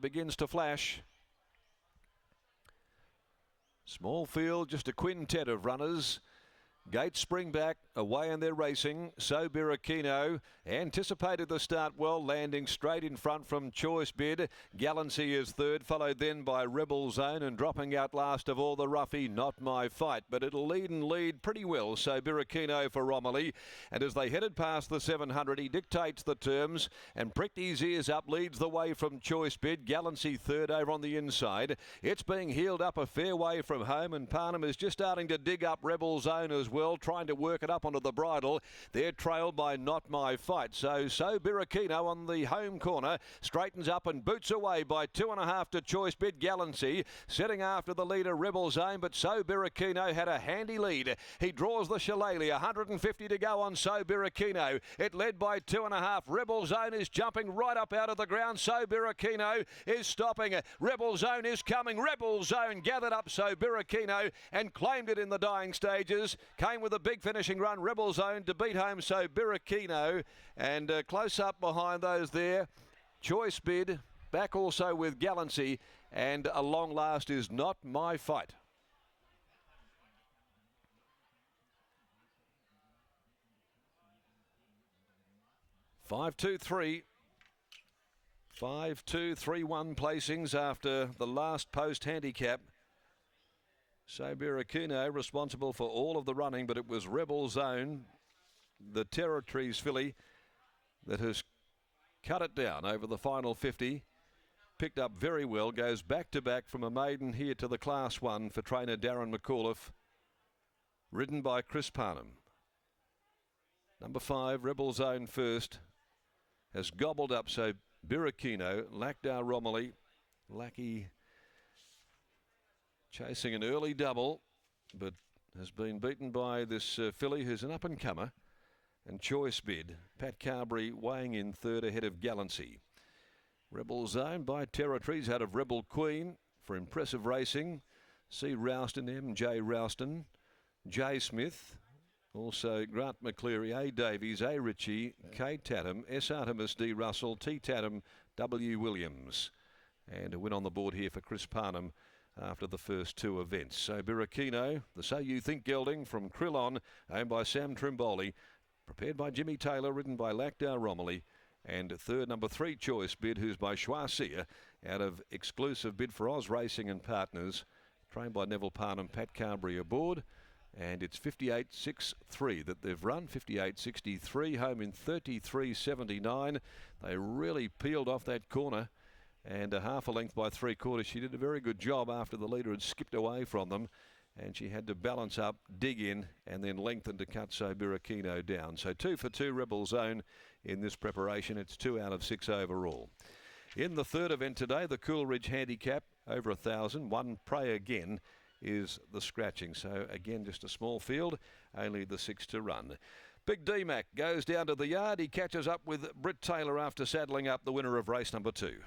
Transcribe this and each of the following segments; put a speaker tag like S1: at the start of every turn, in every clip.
S1: begins to flash. Small field, just a quintet of runners. Gates spring back, away and they're racing. So Birikino anticipated the start well, landing straight in front from Choice Bid. Gallancy is third, followed then by Rebel Zone, and dropping out last of all the roughie, Not My Fight. But it'll lead pretty well, So Birikino for Romilly. And as they headed past the 700, he dictates the terms and pricked his ears up, leads the way from Choice Bid. Gallancy third over on the inside. It's being heeled up a fair way from home, and Parnham is just starting to dig up Rebel Zone as well, trying to work it up onto the bridle. They're trailed by Not My Fight. So Birikino on the home corner straightens up and boots away by 2.5 to Choice Bid. Gallancy setting after the leader Rebel Zone, but So Birikino had a handy lead. He draws the shillelagh, 150 to go on So Birikino. It led by 2.5. Rebel Zone is jumping right up out of the ground. So Birikino is stopping. Rebel Zone is coming. Rebel Zone gathered up So Birikino and claimed it in the dying stages. Came with a big finishing run, Rebel Zone, to beat home So Birikino, and close up behind those there, Choice Bid, back also with Gallancy, and a long last is Not My Fight. Five, 2, 3. 5, 2, 3, 1 placings after the last post handicap. So Birikino responsible for all of the running, but it was Rebel Zone, the Territories filly, that has cut it down over the final 50. Picked up very well, goes back to back from a maiden here to the Class 1 for trainer Darren McAuliffe. Ridden by Chris Parnham. Number 5, Rebel Zone first, has gobbled up So Birikino. Lachdar Romilly, Lackey chasing an early double, but has been beaten by this filly who's an up-and-comer, and Choice Bid. Pat Carberry weighing in third ahead of Gallancy. Rebel Zone by Territories out of Rebel Queen for impressive racing. C. Rouston, M.J. Rouston, J. Smith, also Grant McCleary, A. Davies, A. Ritchie, K. Tatum, S. Artemis, D. Russell, T. Tatum, W. Williams. And a win on the board here for Chris Parnham after the first two events. So Birikino, the So You Think gelding from Krillon, owned by Sam Trimboli, prepared by Jimmy Taylor, ridden by Lachdar Romilly, and third, number 3, Choice Bid, who's by Schwarzier, out of exclusive bid for Oz Racing and Partners, trained by Neville Parnham, Pat Carberry aboard, and it's 58.63 that they've run, 58.63, home in 33.79. They really peeled off that corner, and a half a length by 3/4. She did a very good job after the leader had skipped away from them, and she had to balance up, dig in, and then lengthen to cut So Birikino down. So 2 for 2 Rebel Zone in this preparation. It's 2 out of 6 overall. In the third event today, the Coolridge Handicap, over 1,000. One Pray Again is the scratching. So again, just a small field, only the 6 to run. Big D-Mac goes down to the yard. He catches up with Britt Taylor after saddling up, the winner of race number 2.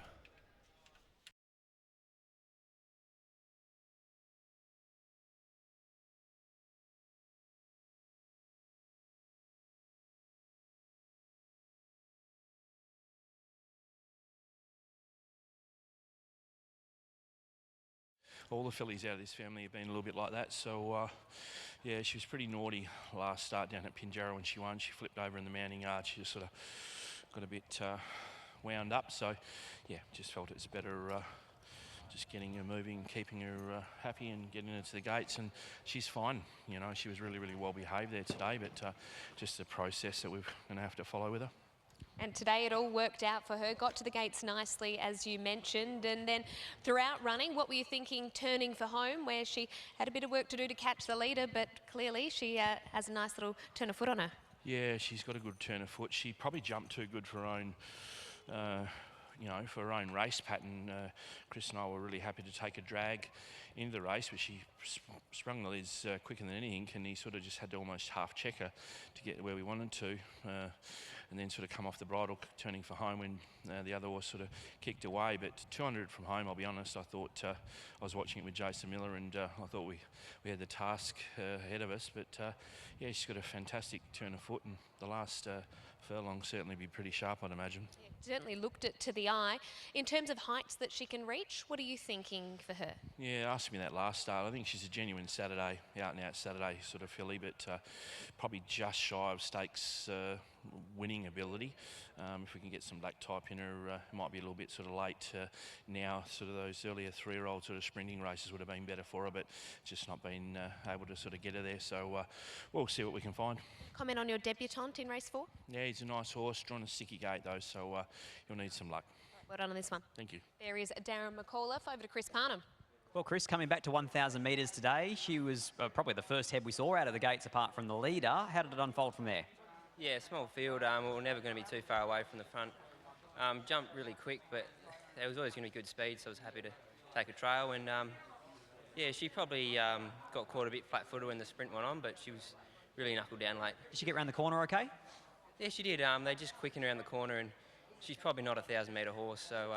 S2: All the fillies out of this family have been a little bit like that. So, yeah, she was pretty naughty last start down at Pinjarra when she won. She flipped over in the mounting yard. She just sort of got a bit wound up. So, yeah, just felt it was better just getting her moving, keeping her happy and getting her to the gates. And she's fine. You know, she was really, really well behaved there today. But just the process that we're going to have to follow with her.
S3: And today it all worked out for her, got to the gates nicely, as you mentioned. And then throughout running, what were you thinking turning for home, where she had a bit of work to do to catch the leader, but clearly she has a nice little turn of foot on her?
S2: Yeah, she's got a good turn of foot. She probably jumped too good for her own, you know, for her own race pattern. Chris and I were really happy to take a drag into the race, but she sprung the lids quicker than anything, and he sort of just had to almost half check her to get where we wanted to. And then sort of come off the bridle, turning for home when the other horse sort of kicked away. But 200 from home, I'll be honest, I thought, I was watching it with Jason Miller, and I thought we had the task ahead of us. But yeah, she's got a fantastic turn of foot, and the last furlong certainly be pretty sharp, I'd imagine.
S3: Certainly looked it to the eye. In terms of heights that she can reach, what are you thinking for her?
S2: Yeah, asked me that last start. I think she's a genuine Saturday, out-and-out Saturday sort of filly, but probably just shy of stakes winning ability. If we can get some black type in her, it might be a little bit sort of late now. Sort of those earlier 3-year-old sort of sprinting races would have been better for her, but just not been able to sort of get her there. So we'll see what we can find.
S3: Comment on your debutante in race 4?
S2: Yeah, he's a nice horse, drawn a sticky gate though, so he'll need some luck.
S3: Well done on this one.
S2: Thank you.
S3: There is Darren McAuliffe. Over to Chris Parnham.
S4: Well, Chris, coming back to 1,000 metres today, she was probably the first head we saw out of the gates apart from the leader. How did it unfold from there?
S5: Yeah, small field. We were never going to be too far away from the front. Jumped really quick, but there was always going to be good speed, so I was happy to take a trail. And yeah, she probably got caught a bit flat-footed when the sprint went on, but she was really knuckled down late.
S4: Did she get around the corner okay?
S5: Yeah, she did. They just quickened around the corner, and she's probably not a 1,000-metre horse, so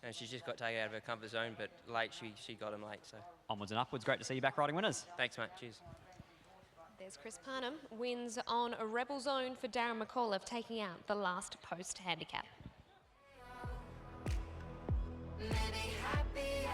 S5: and she's just got taken out of her comfort zone. But late, she got him late. So
S4: Onwards and upwards. Great to see you back riding winners.
S5: thanks, mate. Cheers.
S3: There's Chris Parnham. Wins on a Rebel Zone for Darren McAuliffe, taking out the last post handicap.
S6: Many happy